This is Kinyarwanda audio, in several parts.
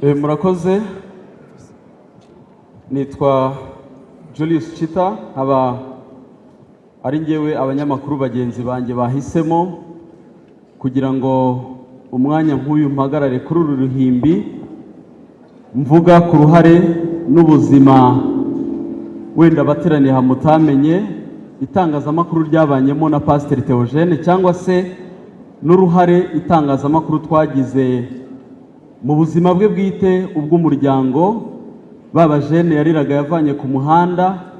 Murakoze. Nitwa Julius Chita, aba ari ngewe abanyamakuru bagenzi banjye bahisemo kugira ngo umwanya nk'uyu mpagarare kuri uru ruhimbi mvuga ku ruhare n'ubuzima wenda bateraniye hamutamenye itangazamakuru ryabanyemo na Pasteur Theogene cyangwa se n'uruhare itangazamakuru twagize mu buzima bwe bwite ubw'umuryango baba Jene yariraga yavanye ku muhanda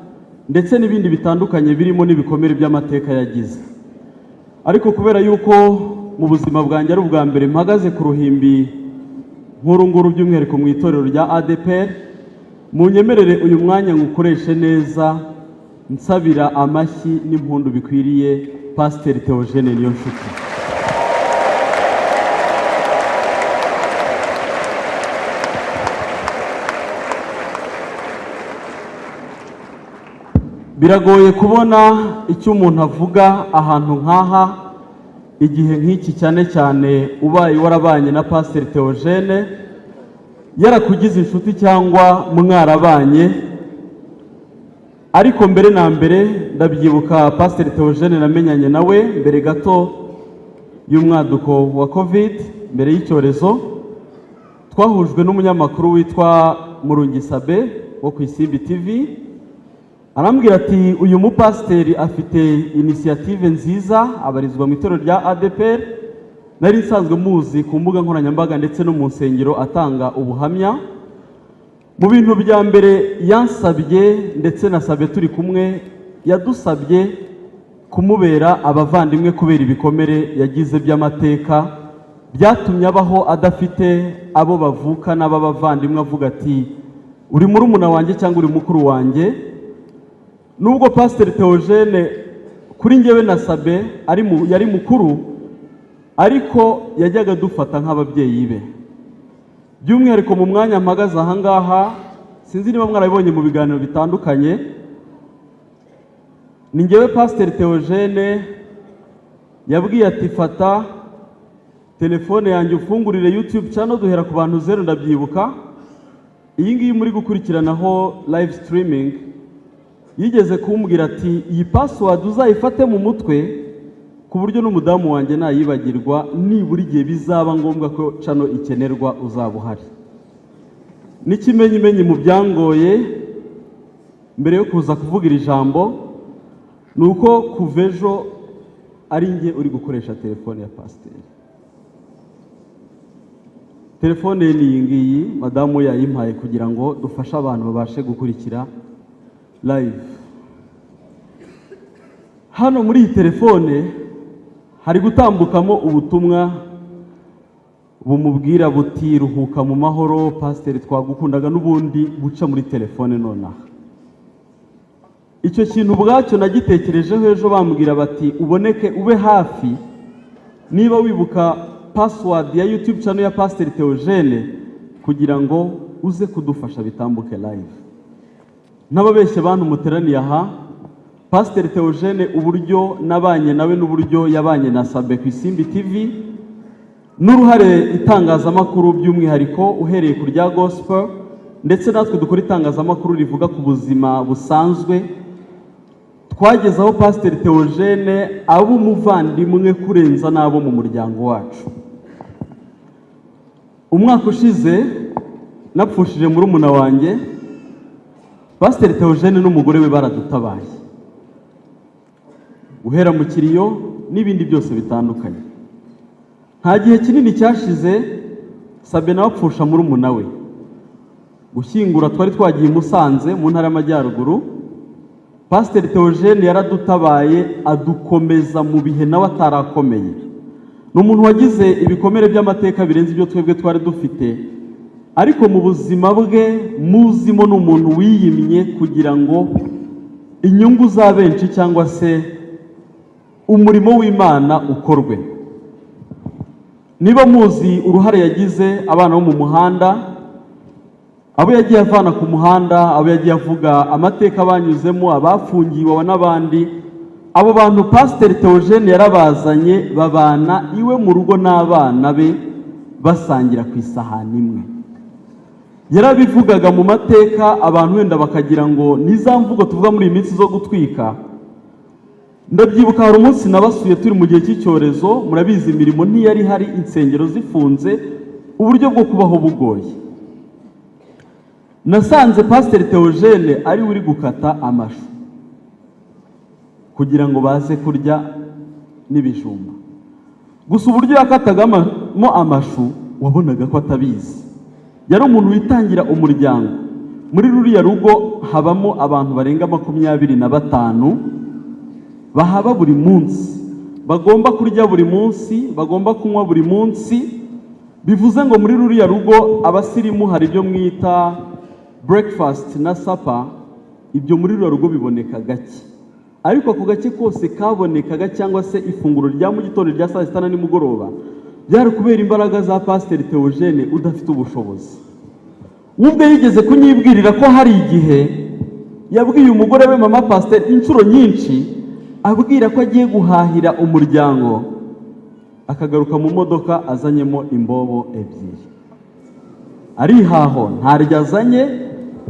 ndetse n'ibindi bitandukanye birimo n'ibikomere by'amateka yagize. Ariko kubera yuko mu buzima bwanjye ari ubwa mbere mpagaze ku ruhimbi nk'urunguru by'umwihariko mu itorero rya ADPR, munyemerere uyu mwanya ngukoreshe neza nsabira amashyi n'impundu bikwiriye Pasteur Theogene Niyonshuti. Biragoye kubona icyo umuntu avuga ahantu nk'aha igihe nk'iki, cyane cyane ubaye warabanye na Pasteur Theogene, yarakugize inshuti cyangwa mwarabanye. Ariko mbere na mbere ndabyibuka Pasteur Theogene namenyanye nawe mbere gato y'umwaduko wa COVID, mbere y'icyorezo. Twahujwe n'umunyamakuru witwa Murungisabe wo ku Isimbi TV. Arambwira ati uyu mupasiteri afite initiative nziza, abarizwa mu itorero rya ADPR. Nari nsanzwe muzi ku mbuga nkoranyambaga ndetse no mu nsengero atanga ubuhamya. Mu bintu bya mbere yansabye ndetse nasabye turi kumwe, yadusabye kumubera abavandimwe kubera ibikomere yagize by'amateka byatumye abaho adafite abo bavuka n'abavandimwe, avuga ati uri murumuna wanjye cyangwa uri mukuru wanjye. Nubwo Pasteur Theogene kuri ngewe nasabe yari mukuru, ariko yajyaga dufata nk'ababyeyi be. By'umwihariko mu mwanya mpagaze aha ngaha, sinzi niba mwarabibonye mu biganiro bitandukanye, ni ngewe Pasteur Theogene yabwiye ati fata telefone yanjye ufungurire YouTube channel duhera ku bantu 0, ndabyibuka. Iyi ngiyi muri gukurikiranaho live streaming, yigeze kumbwira ati iyi password uzayifate mu mutwe ku buryo n'umudamu wanjye nayibagirwa, nibura igihe bizaba ngombwa ko channel ikenerwa uzaba uhari. N'ikimenyimenyi mu byangoye mbere yo kuza kuvugira ijambo nuko kuva ejo ari nge uri gukoresha telefone ya Pasteur. Telefone ye ni iyi ngiyi, madamu yayimpaye kugira ngo dufashe abantu babashe gukurikira live. Hano muri iyi telefone hari gutambukamo ubutumwa bumubwira buti ruhuka mu mahoro Pasteur, twagukundaga, n'ubundi buca muri telefone nonaha. Icyo kintu ubwacyo nagitekerejeho ejo, bambwira bati uboneke ube hafi, niba wibuka password ya YouTube channel ya Pasteur Theogene kugira ngo uze kudufasha bitambuke live. N'ababeshye bantu muteraniye aha, Pasteur Theogene uburyo nabanye nawe n'uburyo yabanye na Sabe ku Isimbi TV, n'uruhare itangazamakuru by'umwihariko uhereye ku rya gospel, ndetse natwe dukora itangazamakuru rivuga ku buzima busanzwe, twagezaho Pasteur Theogene abo umuvandimwe kurenza n'abo mu muryango wacu. Umwaka ushize napfushije murumuna wanjye, Pasteur Theogene n'umugore we baradutabaye, uhera mu kiriyo n'ibindi byose bitandukanye. Nta gihe kinini cyashize Sabe nawe apfusha murumuna we. Gushyingura twari twagiye Musanze mu ntara y'Amajyaruguru, Pasteur Theogene yaradutabaye adukomeza mu bihe nawe atarakomeye. Ni umuntu wagize ibikomere by'amateka birenze ibyo twebwe twari dufite, ariko mu buzima bwe muzimo n'umuntu wiyimye kugira ngo inyungu za benshi cyangwa se umurimo w'Imana ukorwe. Niba muzi uruhare yagize abana bo mu muhanda, abo yagiye avana ku muhanda, abo yagiye avuga amateka banyuzemo, abafungiwe n'abandi, abo bantu Pasteur Theogene yarabazanye babana iwe mu rugo n'abana be basangira ku isahani imwe. yarabivugaga mu mateka abantu wenda bakagira ngo niza mvugo tuvuga muri iyi minsi zo gutwika. Ndabyibuka hari umunsi nabasuye turi mu gihe cy'icyorezo, murabizi imirimo ntiyari hari, insengero zifunze, uburyo bwo kubaho bugoye. Nasanze Pasiteri Theogene ari uri gukata amashu kugira ngo baze kurya n'ibijumba. Gusa uburyo yakatagamo amashu wabonaga ko atabizi. Yari umuntu witangira umuryango. Muri ruriya rugo habamo abantu barenga 25 bahaba buri munsi, bagomba kurya buri munsi, bagomba kunywa buri munsi. Bivuze ngo muri ruriya rugo abasirimu hari ibyo mwita breakfast na supper, ibyo muri ruriya rugo biboneka gake. Ariko ako gake kose kabonekaga cyangwa se ifunguro rya mu gitondo rya saa sita na nimugoroba byari kubera imbaraga za Pasiteri Theogene udafite ubushobozi. Ubwe yigeze kunyibwirira ko hari igihe yabwiye umugore we mama Pasiteri inshuro nyinshi, abwira ko agiye guhahira umuryango, akagaruka mu modoka azanyemo imbobo ebyiri. Arihaho ntaryo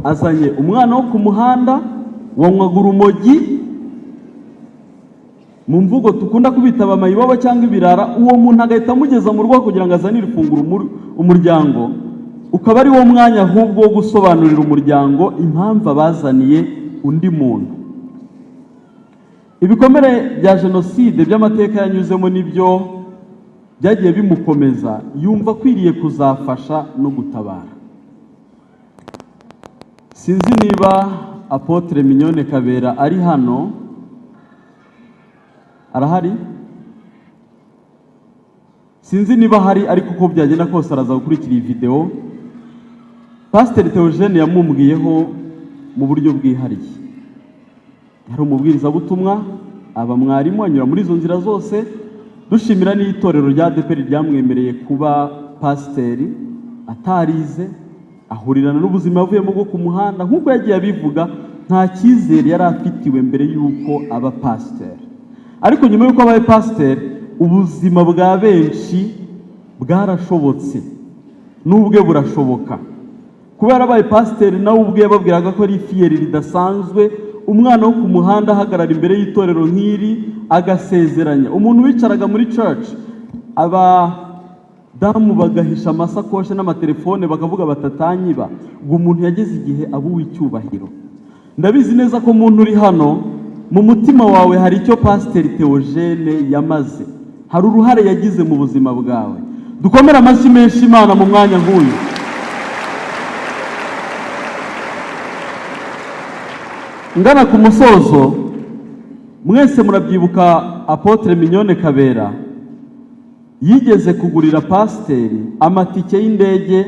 azanye umwana wo ku muhanda wanywaga urumogi, mu mvugo tukunda kubita bamayibobo cyangwa ibirara. Uwo muntu agahita amugeza mu rugo kugira ngo azanire ifunguro umuryango, ukaba ari wo mwanya ahubwo wo gusobanurira umuryango impamvu abazaniye undi muntu. Ibikomere bya jenoside by'amateka yanyuzemo nibyo byagiye bimukomeza, yumva akwiriye kuzafasha no gutabara. Sinzi niba Apotre Mignone Kabera ari hano. Arahari? Sinzi niba hari, ariko uko byagenda kose araza gukurikira iyi video. Pasiteri Theogene yamumbwiyeho mu buryo bwihariye. Yari umubwiriza butumwa, aba mwarimu, anyura muri izo nzira zose. Dushimira n'itorero rya ADEPR ryamwemereye kuba pasiteri, atarize, ahurirana n'ubuzima yavuyemo bwo ku muhanda. Nk'uko yagiye abivuga, nta cyizere yari afitiwe mbere y'uko aba pasiteri. Ariko nyuma y'uko abaye pasiteri, ubuzima bwa benshi bwarashobotse, n'ubwe burashoboka. Kuba yarabaye pasiteri nawe ubwe yababwiraga ko ari fiyeri ridasanzwe, umwana wo ku muhanda ahagarara imbere y'itorero nk'iri agasezeranya. Umuntu wicaraga muri church, abadamu bagahisha amasakoshe n'amatelefone bakavuga batatanyiba, ngo umuntu yageze igihe abo w'icyubahiro. Ndabizi neza ko umuntu uri hano mu mutima wawe hari icyo Pasiteri Theogene yamaze, hari uruhare yagize mu buzima bwawe. Dukomere amashyi menshi Imana mu mwanya nk'uyu. Ngana ku musozo, mwese murabyibuka Apotre Mignone Kabera yigeze kugurira pasiteri amatike y'indege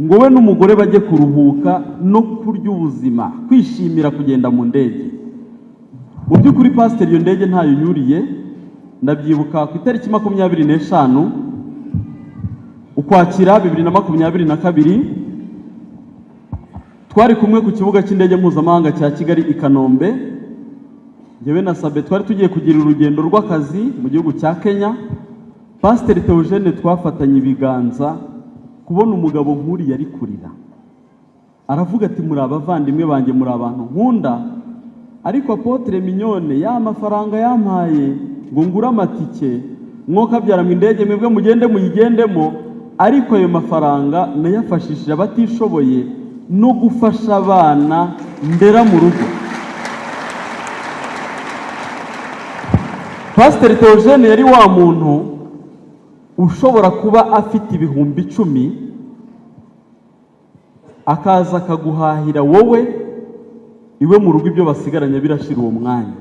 ngo we n'umugore bajye kuruhuka no kurya ubuzima, kwishimira kugenda mu ndege. Mu by'ukuri pasiteri iyo ndege ntayo yuriye. Ndabyibuka ku itariki 25 Ukwakira 2022 twari kumwe ku kibuga cy'indege mpuzamahanga cya Kigali i Kanombe. Njyewe na Sabe twari tugiye kugira urugendo rw'akazi mu gihugu cya Kenya. Pasiteri Theogene twafatanye ibiganza, kubona umugabo nk'uri yari kurira. Aravuga ati muri abavandimwe banjye, muri abantu nkunda, ariko Apotre Mignone ya mafaranga yampaye ngo ngura amatike mwokabyara mu indege mwebwe mugende muyigendemo, ariko ayo mafaranga nayafashishije abatishoboye no gufasha abana ndera mu rugo. Pasiteri Theogene yari wa muntu ushobora kuba afite ibihumbi 10 akaza akaguhahira wowe iwe mu rugo, ibyo basigaranye birashira uwo mwanya.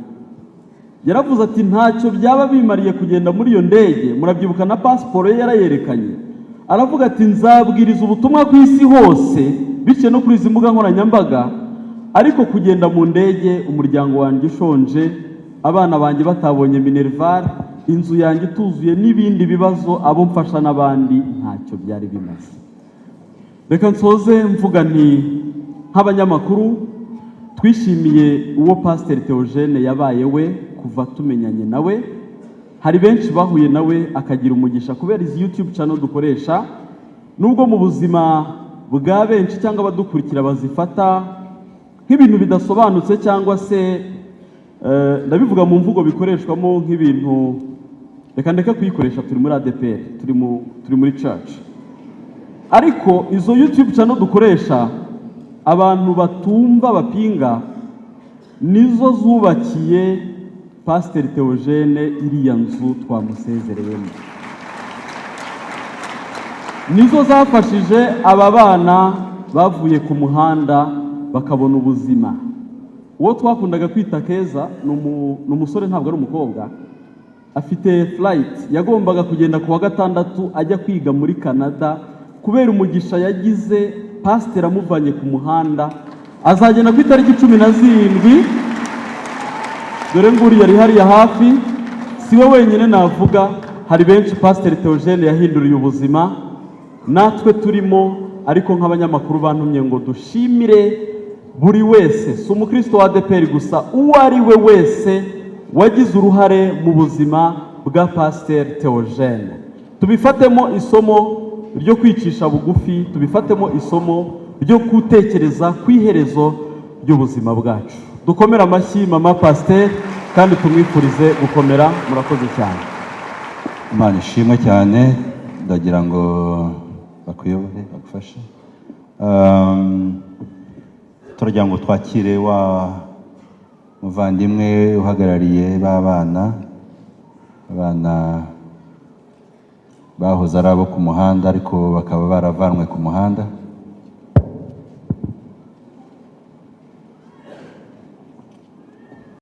Yaravuze ati ntacyo byaba bimariye kugenda muri iyo ndege. Murabyibuka na pasiporo ye yarayerekanye. Aravuga ati nzabwiriza ubutumwa ku isi hose bice no kuri izi mbuga nkoranyambaga, ariko kugenda mu ndege umuryango wanjye ushonje, abana banjye batabonye minerval, inzu yanjye ituzuye n'ibindi bibazo, abo mfasha n'abandi, ntacyo byari bimaze. Reka nsoze mvuga nti nk'abanyamakuru twishimiye uwo Pasiteri Theogene yabaye we kuva tumenyanye nawe. Hari benshi bahuye nawe akagira umugisha kubera izi YouTube channel dukoresha. Nubwo mu buzima bwa benshi cyangwa abadukurikira bazifata nk'ibintu bidasobanutse cyangwa se ndabivuga mu mvugo bikoreshwamo nk'ibintu reka ndeka kuyikoresha, turi muri ADPR, turi muri church, ariko izo YouTube channel dukoresha abantu batumva bapinga nizo zubakiye Pasteur Theogene iriya nzu twamusezereyemo, nizo zafashije aba bana bavuye ku muhanda bakabona ubuzima. Uwo twakundaga kwita Keza ni umusore, ntabwo ari umukobwa, afite flight yagombaga kugenda ku wa gatandatu ajya kwiga muri Canada, kubera umugisha yagize Pasteur amuvanye ku muhanda, azagenda ku itariki 17. Dore nguri yari hariya hafi, siwe wenyine navuga, hari benshi Pasteur Theogene yahinduriye ubuzima, natwe turimo. Ariko nk'abanyamakuru bantumye ngo dushimire buri wese, si umukristo wa ADPR gusa, uwo ari we wese wagize uruhare mu buzima bwa Pasteur Theogene. Tubifatemo isomo ryo kwicisha bugufi, tubifatemo isomo ryo gutekereza ku iherezo ry'ubuzima bwacu. Dukomera amashyi mama Pasteur kandi tumwifurize gukomera. Murakoze cyane. Imana ishimwe cyane. Ndagira ngo bakuyobore bagufashe. Turagira ngo twakire wa muvandimwe uhagarariye abana bahoze ari abo ku muhanda ariko bakaba baravanwe ku muhanda.